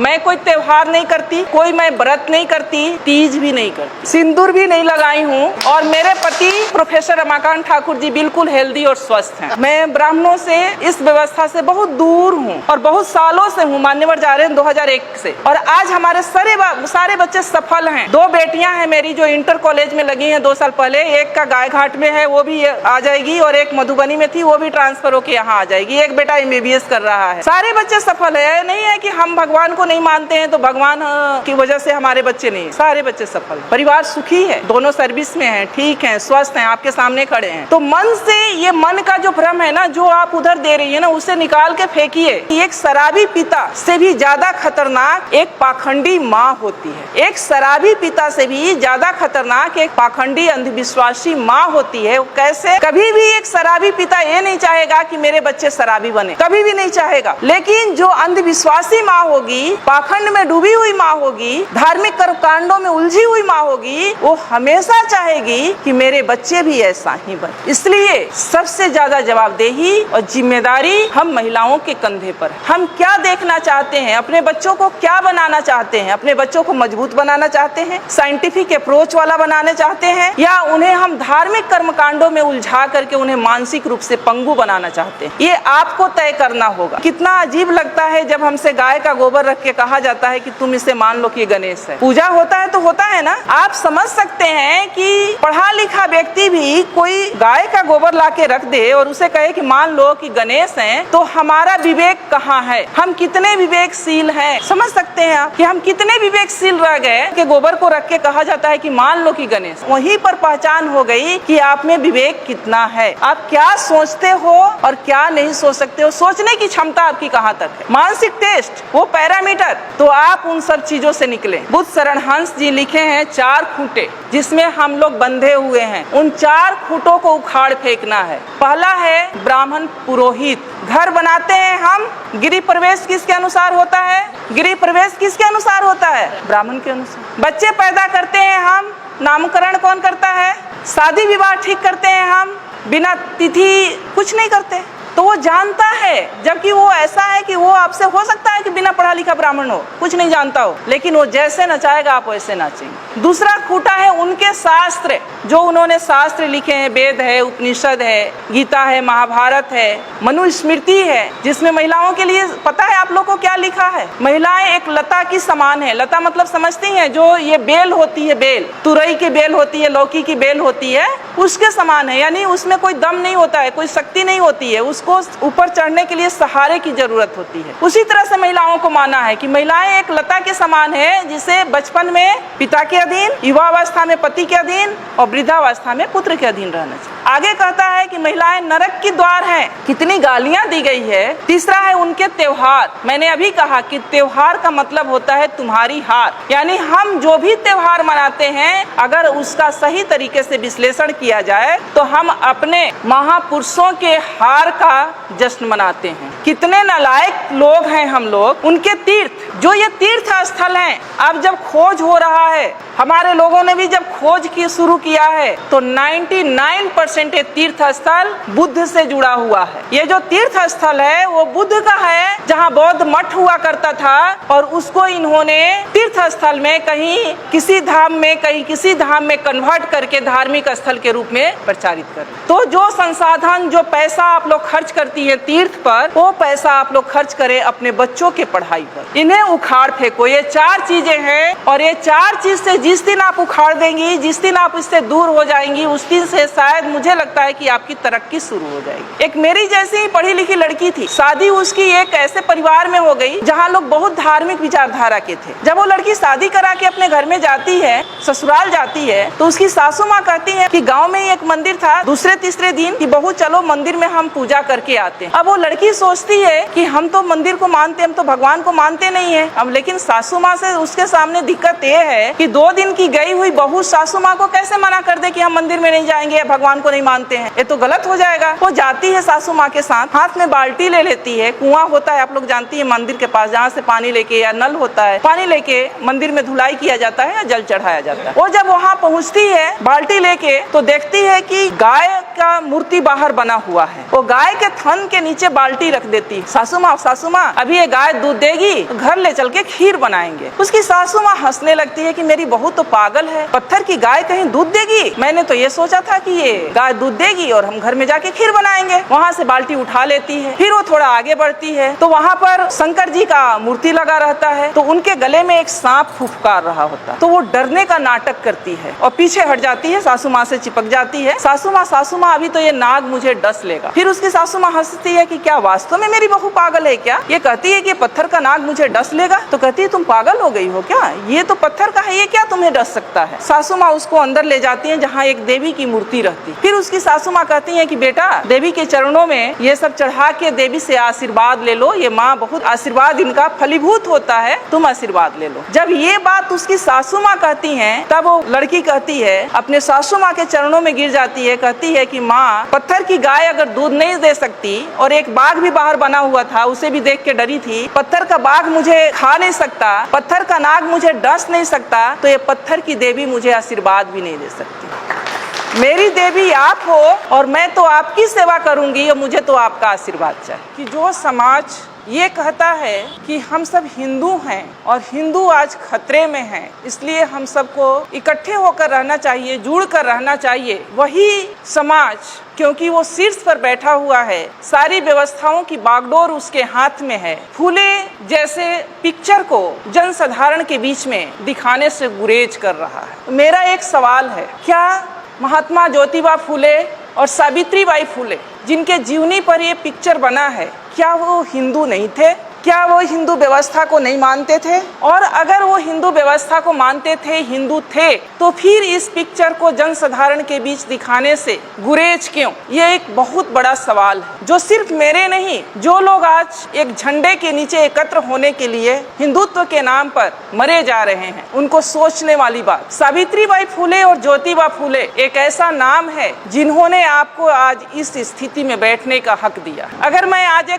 मैं कोई त्योहार नहीं करती, कोई मैं व्रत नहीं करती, तीज भी नहीं करती, सिंदूर भी नहीं लगाई हूँ। और मेरे पति प्रोफेसर रमाकांत ठाकुर जी बिल्कुल हेल्दी और स्वस्थ हैं। मैं ब्राह्मणों से, इस व्यवस्था से बहुत दूर हूँ और बहुत सालों से हूँ, मान्यवर जा रहे हैं 2001 से। और आज हमारे सारे बच्चे सफल हैं। 2 बेटियां हैं मेरी जो इंटर कॉलेज में लगी हैं 2 साल पहले। एक का गायघाट में है, वो भी आ जाएगी, और एक मधुबनी में थी, वो भी ट्रांसफर होके यहाँ आ जाएगी। एक बेटा MBBS कर रहा है। सारे बच्चे सफल है। नहीं है कि हम भगवान को नहीं मानते हैं तो भगवान की वजह से हमारे बच्चे नहीं, सारे बच्चे सफल। परिवार सुखी है, दोनों सर्विस में हैं, ठीक हैं, स्वस्थ हैं, आपके सामने खड़े हैं। तो मन से, ये मन का जो भ्रम है ना, जो आप उधर दे रही है ना, उसे निकाल के फेंकिए। एक शराबी पिता से भी ज्यादा खतरनाक एक पाखंडी माँ होती है। एक शराबी पिता से भी ज्यादा खतरनाक एक पाखंडी अंधविश्वासी माँ होती है। कैसे? कभी भी एक शराबी पिता ये नहीं चाहेगा कि मेरे बच्चे शराबी बने, कभी भी नहीं चाहेगा। लेकिन जो अंधविश्वासी माँ होगी, पाखंड में डूबी हुई माँ होगी, धार्मिक कर्मकांडों में उलझी हुई माँ होगी, वो हमेशा चाहेगी कि मेरे बच्चे भी ऐसा ही बने। इसलिए सबसे ज्यादा जवाबदेही और जिम्मेदारी हम महिलाओं के कंधे पर है। हम क्या देखना चाहते हैं, अपने बच्चों को क्या बनाना चाहते हैं? अपने बच्चों को मजबूत बनाना चाहते हैं, साइंटिफिक अप्रोच वाला बनाना चाहते हैं, या उन्हें हम धार्मिक कर्मकांडों में उलझा करके उन्हें मानसिक रूप से पंगु बनाना चाहते हैं? ये आपको तय करना होगा। कितना अजीब लगता है जब हमसे गाय का गोबर रख के कहा जाता है कि तुम इसे मान लो कि गणेश है। पूजा होता है तो होता है ना। आप समझ सकते हैं कि पढ़ा लिखा व्यक्ति भी कोई गाय का गोबर ला के रख दे और उसे कहे कि मान लो कि गणेश हैं, तो हमारा विवेक कहाँ है? हम कितने विवेकशील हैं? समझ सकते हैं आप कि हम कितने विवेकशील रह गए कि गोबर को रख के कहा जाता है कि मान लो कि गणेश। वहीं पर पहचान हो गई कि आप में विवेक कितना है, आप क्या सोचते हो और क्या नहीं सोच सकते हो, सोचने की क्षमता आपकी कहाँ तक है। मानसिक टेस्ट, वो पैरामीटर, तो आप उन सब चीजों से निकले। बुद्ध शरण हंस जी लिखे हैं 4 खूंटे जिसमें हम लोग बंधे हुए हैं। उन 4 खूंटों को उखाड़ फेंकना है। पहला है ब्राह्मण पुरोहित। घर बनाते हैं हम, गृह प्रवेश किसके अनुसार होता है? गृह प्रवेश किसके अनुसार होता है? ब्राह्मण के अनुसार। बच्चे पैदा करते हैं हम, नामकरण कौन करता है? शादी विवाह ठीक करते हैं हम, बिना तिथि कुछ नहीं करते। तो वो जानता है, जबकि वो ऐसा है कि वो आपसे हो सकता है कि बिना पढ़ा लिखा ब्राह्मण हो, कुछ नहीं जानता हो, लेकिन वो जैसे नचाएगा आप वैसे नाचेंगे। दूसरा खूंटा है उनके शास्त्र, जो उन्होंने शास्त्र लिखे हैं। वेद है, उपनिषद है, गीता है, महाभारत है, मनुस्मृति है, जिसमें महिलाओं के लिए पता है आप लोग को क्या लिखा है? महिलाएं एक लता की समान है। लता मतलब समझती हैं, जो ये बेल होती है, बेल, तुरई की बेल होती है, लौकी की बेल होती है, उसके समान है। यानी उसमें कोई दम नहीं होता है, कोई शक्ति नहीं होती है, उसको ऊपर चढ़ने के लिए सहारे की जरूरत होती है। उसी तरह से महिलाओं को माना है कि महिलाएं एक लता के समान है, जिसे बचपन में पिता के अधीन, युवावस्था में पति के अधीन और वृद्धावस्था में पुत्र के अधीन रहना चाहिए। आगे कहता है कि महिलाएं नरक की द्वार हैं। कितनी गालियां दी गई है। तीसरा है उनके त्योहार। मैंने अभी कहा कि त्योहार का मतलब होता है तुम्हारी हार, यानी हम जो भी त्योहार मनाते हैं, अगर उसका सही तरीके से विश्लेषण किया जाए तो हम अपने महापुरुषों के हार का जश्न मनाते हैं। कितने नालायक लोग हैं हम लोग। उनके तीर्थ, जो ये तीर्थ स्थल हैं, अब जब खोज हो रहा है, हमारे लोगों ने भी जब खोज की शुरू किया है, तो 99% ये तीर्थ स्थल बुद्ध से जुड़ा हुआ है। ये जो तीर्थ स्थल है वो बुद्ध का है, जहाँ बौद्ध मठ हुआ करता था, और उसको इन्होंने तीर्थ स्थल में कहीं किसी धाम में, कहीं किसी धाम में कन्वर्ट करके धार्मिक स्थल के रूप में प्रचारित कर। तो जो संसाधन, जो पैसा आप लोग खर्च करती है तीर्थ पर, वो पैसा आप लोग खर्च करें अपने बच्चों के पढ़ाई पर। इन्हें उखाड़ फेंको। ये 4 चीजें हैं, और ये 4 चीज से जिस दिन आप उखाड़ देंगी, जिस दिन आप इससे दूर हो जाएंगी, उस दिन से शायद मुझे लगता है कि आपकी तरक्की शुरू हो जाएगी। एक मेरी जैसी ही पढ़ी लिखी लड़की थी, शादी उसकी एक ऐसे परिवार में हो गई जहाँ लोग बहुत धार्मिक विचारधारा के थे। जब वो लड़की शादी करा के अपने घर में जाती है, ससुराल जाती है, तो उसकी सासू माँ कहती है कि गाँव में ही एक मंदिर था, दूसरे तीसरे दिन कि बहू चलो मंदिर में हम पूजा करके आते हैं। अब वो लड़की सोचती है कि हम तो मंदिर को मानते, हम तो भगवान को मानते नहीं है। अब लेकिन सासू माँ से उसके सामने दिक्कत ये है कि 2 दिन की गई हुई बहू सासू माँ को कैसे मना कर दे कि हम मंदिर में नहीं जाएंगे, भगवान को नहीं मानते हैं, ये तो गलत हो जाएगा। वो जाती है सासू माँ के साथ, हाथ में बाल्टी ले लेती है, कुआं होता है आप लोग जानती है मंदिर के पास, जहाँ से पानी लेके, या नल होता है, पानी लेके मंदिर में धुलाई किया जाता है या जल चढ़ाया जाता है। वो जब वहाँ पहुँचती है बाल्टी लेके, तो देखती है कि गाय का मूर्ति बाहर बना हुआ है। वो गाय के थन के नीचे बाल्टी रख देती, सासू माँ अभी ये गाय दूध देगी तो घर ले चल के खीर बनाएंगे। उसकी सासू माँ हंसने लगती है कि मेरी बहू तो पागल है, पत्थर की गाय कहीं दूध देगी, मैंने तो ये सोचा था कि ये गाय दूध देगी और हम घर में जाके खीर बनाएंगे। वहाँ से बाल्टी उठा लेती है, फिर वो थोड़ा आगे बढ़ती है तो वहाँ पर शंकर जी का मूर्ति लगा रहता है, तो उनके गले में एक सांप फुफकार रहा होता है, तो वो डरने का नाटक करती है और पीछे हट जाती है, सासू माँ से चिपक जाती है। सासू माँ अभी तो ये नाग मुझे डस लेगा। फिर उसकी सासू माँ हंसती है कि क्या वास्तव में मेरी बहू पागल है क्या? ये कहती है कि पत्थर का नाग मुझे डस लेगा, तो कहती है तुम पागल हो गई हो क्या, ये तो पत्थर का है, ये क्या तुम्हें डस सकता है? सासू माँ उसको अंदर ले जाती है जहाँ एक देवी की मूर्ति रहती। फिर उसकी सासू माँ कहती है कि बेटा देवी के चरणों में ये सब चढ़ा के देवी से आशीर्वाद ले लो, ये माँ बहुत आशीर्वाद इनका फलीभूत होता है, तुम आशीर्वाद ले लो। जब ये बात उसकी सासू माँ कहती है तब वो लड़की कहती है, अपने सासू माँ के चरणों में गिर जाती है, कहती है कि माँ पत्थर की गाय अगर दूध नहीं दे सकती और एक बाघ भी बाहर बना हुआ था उसे भी देख के डरी थी, पत्थर का बाघ मुझे खा नहीं सकता, पत्थर का नाग मुझे डस नहीं सकता, तो ये पत्थर की देवी मुझे आशीर्वाद भी नहीं दे सकती। मेरी देवी आप हो और मैं तो आपकी सेवा करूंगी और मुझे तो आपका आशीर्वाद चाहिए। कि जो समाज ये कहता है कि हम सब हिंदू हैं और हिंदू आज खतरे में हैं, इसलिए हम सबको इकट्ठे होकर रहना चाहिए, जुड़ कर रहना चाहिए, वही समाज क्योंकि वो शीर्ष पर बैठा हुआ है, सारी व्यवस्थाओं की बागडोर उसके हाथ में है, फूले जैसे पिक्चर को जनसाधारण के बीच में दिखाने से गुरेज कर रहा है। मेरा एक सवाल है, क्या महात्मा ज्योतिबा फूले और सावित्रीबाई फूले जिनके जीवनी पर ये पिक्चर बना है, क्या वो हिंदू नहीं थे? क्या वो हिंदू व्यवस्था को नहीं मानते थे? और अगर वो हिंदू व्यवस्था को मानते थे, हिंदू थे, तो फिर इस पिक्चर को जनसाधारण के बीच दिखाने से गुरेज क्यों? ये एक बहुत बड़ा सवाल है जो सिर्फ मेरे नहीं, जो लोग आज एक झंडे के नीचे एकत्र होने के लिए हिंदुत्व के नाम पर मरे जा रहे हैं, उनको सोचने वाली बात। सावित्रीबाई फूले और ज्योतिबा फूले एक ऐसा नाम है जिन्होंने आपको आज इस स्थिति में बैठने का हक दिया। अगर मैं आज एक